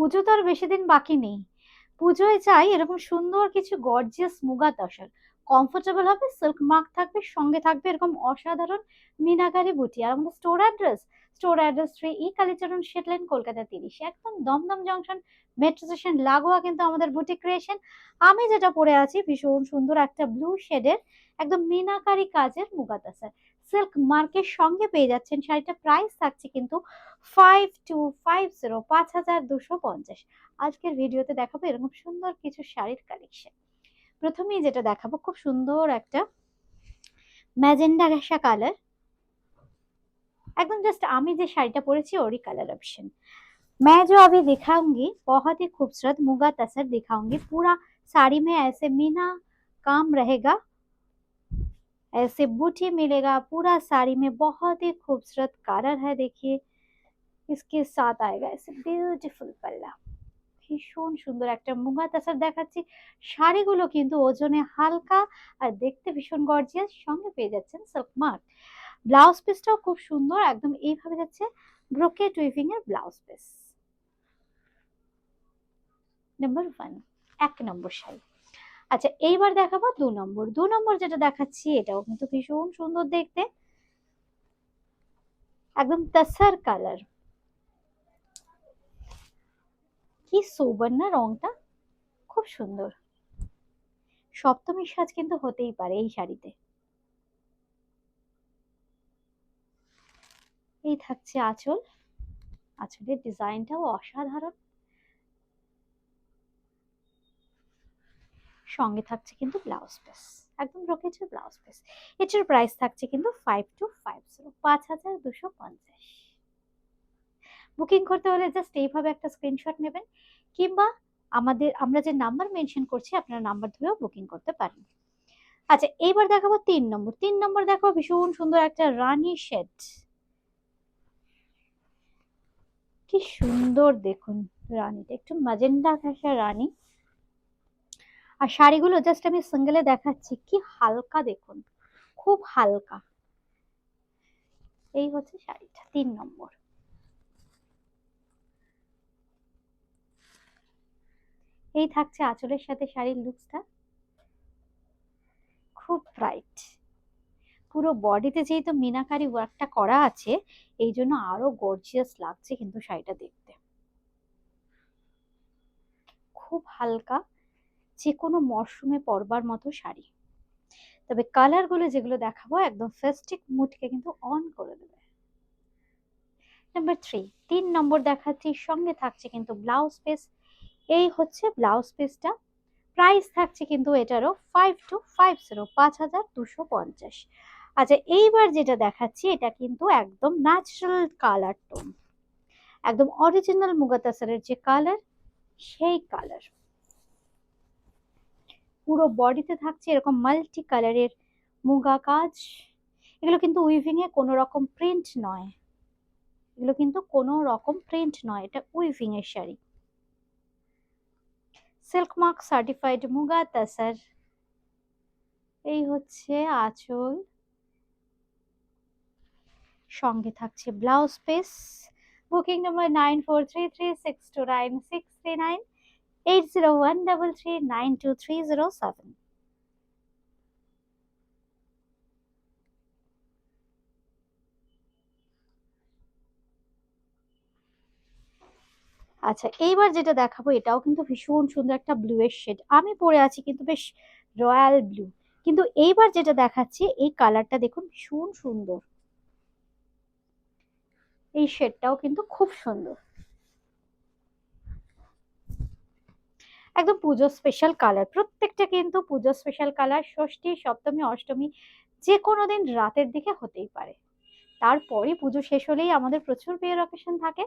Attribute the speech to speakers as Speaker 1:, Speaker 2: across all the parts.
Speaker 1: পুজো তো আর বেশি দিন বাকি নেই। পুজোয় চাই এরকম সুন্দর কিছু গর্জিয়াস মুগা তসর, কমফোর্টেবল হবে, সিল্ক মার্ক থাকবে, সঙ্গে থাকবে এরকম অসাধারণ মিনাকারি বুটি। আর আমাদের store address 3 Kalicharan shed lane, Kolkata 30, একদম দমদম জংশন মেট্রো স্টেশন লাগোয়া কিন্তু আমাদের বুটিক ক্রিয়েশন। আমি যেটা পরে আছি ভীষণ সুন্দর একটা ব্লু শেডের একদম মিনাকারি কাজের মুগা তসর, সিল্ক মার্কের সঙ্গে পেয়ে যাচ্ছেন। শাড়িটা প্রাইস থাকছে কিন্তু 5250, 5250। আজকের ভিডিওতে দেখাবো এরকম সুন্দর কিছু শাড়ির কালেকশন। প্রথমেই যেটা দেখাবো খুব সুন্দর একটা ম্যাজেন্ডা ঘেঁষা কালার, एकदम जस्ट आमी जो शाड़ी परेছি ওরই কালার অপশন। मैं जो अभी दिखाऊंगी बहुत ही खूबसूरत मुगा तसर दिखाऊंगी। पूरा साड़ी में ऐसे मीना काम रहेगा, ऐसे बूटी मिलेगा पूरा साड़ी में। बहुत ही खूबसूरत कलर है, देखिए इसके साथ आएगा ऐसे ब्यूटीफुल पल्ला। ভীষণ সুন্দর একটা মুগা তাসার দেখাচ্ছি। শাড়িগুলো কিন্তু ওজনে হালকা আর দেখতে ভীষণ গর্জিয়াস, সঙ্গে পেয়ে যাচ্ছেন সিল্ক মার্ক। ব্লাউজ পিসটাও খুব সুন্দর, একদম এইভাবে যাচ্ছে ব্রোকেট উইভিং এর ব্লাউজ পিস। নাম্বার 1, 1 নম্বর শাড়ি। আচ্ছা এইবার দেখাবো 2 নম্বর। 2 নম্বর যেটা দেখাচ্ছি এটাও কিন্তু ভীষণ সুন্দর দেখতে, একদম তাসার কালার। কি সোবার না রংটা, খুব সুন্দর। সপ্তমীর সাজ কিন্তু হতেই পারে এই শাড়িতে। এই থাকছে আঁচল, আঁচলের ডিজাইনটাও অসাধারণ, সঙ্গে থাকছে কিন্তু ব্লাউজ পিস, একদম ব্রোকেজের ব্লাউজ পিস। এটার প্রাইস থাকছে কিন্তু 5250, 5250। বুকিং করতে হলে জাস্ট এইভাবে একটা স্ক্রিনশট নেবেন, কিংবা আমরা যে নাম্বার মেনশন করছি আপনারা নাম্বার ধরেও বুকিং করতে পারেন। আচ্ছা এইবার দেখাবো 3 নম্বর। 3 নম্বর দেখাবো ভীষণ সুন্দর একটা রানী শেড। কি সুন্দর দেখুন রানীটা, একটু ম্যাজেন্ডা ঘেঁষা রানী। আর শাড়িগুলো জাস্ট আমি সিঙ্গেলে দেখাচ্ছি, কি হালকা দেখুন, খুব হালকা। এই হচ্ছে শাড়িটা 3 নম্বর। এই থাকছে আঁচলের সাথে শাড়ির লুকসটা, খুব ব্রাইট। পুরো বডিতে যেহেতু মিনাকারি ওয়ার্কটা করা আছে এই জন্য আরো গর্জিয়াস লাগছে কিন্তু শাড়িটা দেখতে। খুব হালকা, যে কোনো মরশুমে পরবার মতো শাড়ি। তবে কালার গুলো যেগুলো দেখাবো একদম ফেস্টিভ মুডকে কিন্তু অন করে দেবে। নাম্বার 3, 3 নম্বর দেখাচ্ছি, সঙ্গে থাকছে কিন্তু ব্লাউজ পিস। এই হচ্ছে ব্লাউজ পিসটা, প্রাইস থাকছে কিন্তু এটারও 5250, 5250। আচ্ছা এইবার যেটা দেখাচ্ছি এটা কিন্তু একদম ন্যাচারাল কালার টোন, একদম অরিজিনাল মুগা তাসারের যে কালার সেই কালার। পুরো বডিতে থাকছে এরকম মাল্টি কালারের মুগা কাজ। এগুলো কিন্তু উইভিং এ কোনো রকম প্রিন্ট নয়, এগুলো কিন্তু কোনো রকম প্রিন্ট নয়, এটা উইভিং এর sari. Silk mark certified muga tasar. এই হচ্ছে আঁচল, সঙ্গে থাকছে ব্লাউজ পিস। Booking number 9433629639, 8013392307। আচ্ছা এইবার যেটা দেখাবো এটাও কিন্তু ভীষণ সুন্দর একটা ব্লু এর শেড। আমি পরে আছি কিন্তু বেশ রয়্যাল ব্লু, কিন্তু এইবার যেটা দেখাচ্ছি এই কালারটা দেখুন ভীষণ সুন্দর। এই শেডটাও কিন্তু খুব সুন্দর, একদম পুজো স্পেশাল কালার। প্রত্যেকটা কিন্তু পুজো স্পেশাল কালার, ষষ্ঠী সপ্তমী অষ্টমী যে কোনো দিন রাতের দিকে হতেই পারে। তারপরে পুজো শেষ হলেই আমাদের প্রচুর বিয়ের অকেশন থাকে।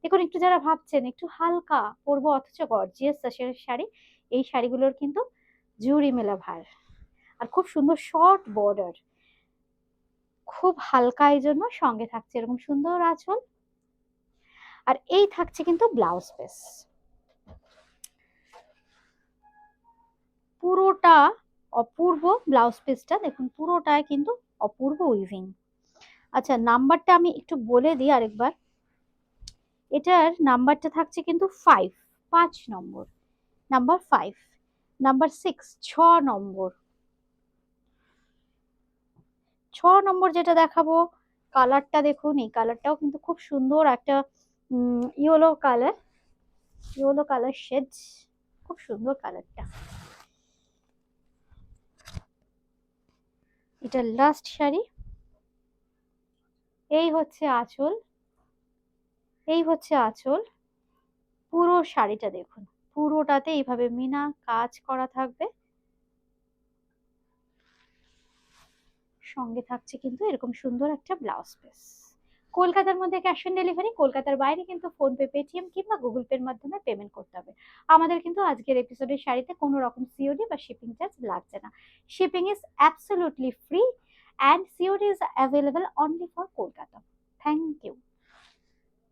Speaker 1: দেখুন একটু যারা ভাবছেন একটু হালকা পরবো অথচ গর্জিয়াস তাসের শাড়ি, এই শাড়িগুলোর কিন্তু জুড়ি মেলা ভার। আর খুব সুন্দর শর্ট বর্ডার, খুব হালকা, এই জন্য সঙ্গে থাকছে এরকম সুন্দর আঁচল। আর এই থাকছে কিন্তু ব্লাউজ পিস, পুরোটা অপূর্ব। ব্লাউজ পিসটা দেখুন পুরোটায় কিন্তু অপূর্ব উইভিং। আচ্ছা নাম্বারটা আমি একটু বলে দিই আরেকবার। এটার নাম্বারটা থাকছে কিন্তু 5 নম্বর, নাম্বার 5। নাম্বার 6 6 নম্বর। 6 নম্বর যেটা দেখাবো, কালারটা দেখুন, এই কালারটাও কিন্তু খুব সুন্দর একটা yellow colour, yellow colour shade, খুব সুন্দর কালারটা। এটা লাস্ট শাড়ি। এই হচ্ছে আঁচল, এই হচ্ছে আঁচল। পুরো শাড়িটা দেখুন, পুরোটাতে এইভাবে মিনা কাজ করা থাকবে, সঙ্গে থাকছে কিন্তু এরকম সুন্দর একটা ব্লাউজ পিস। কলকাতার মধ্যে ক্যাশ অন ডেলিভারি, কলকাতার বাইরে কিন্তু ফোনপে, পেটিএম কিংবা গুগল পের মাধ্যমে পেমেন্ট করতে হবে। আমাদের কিন্তু আজকের এপিসোডের শাড়িতে কোনো রকম সিওডি বা শিপিং চার্জ লাগছে না। Shipping is absolutely free and COD is available only for Kolkata.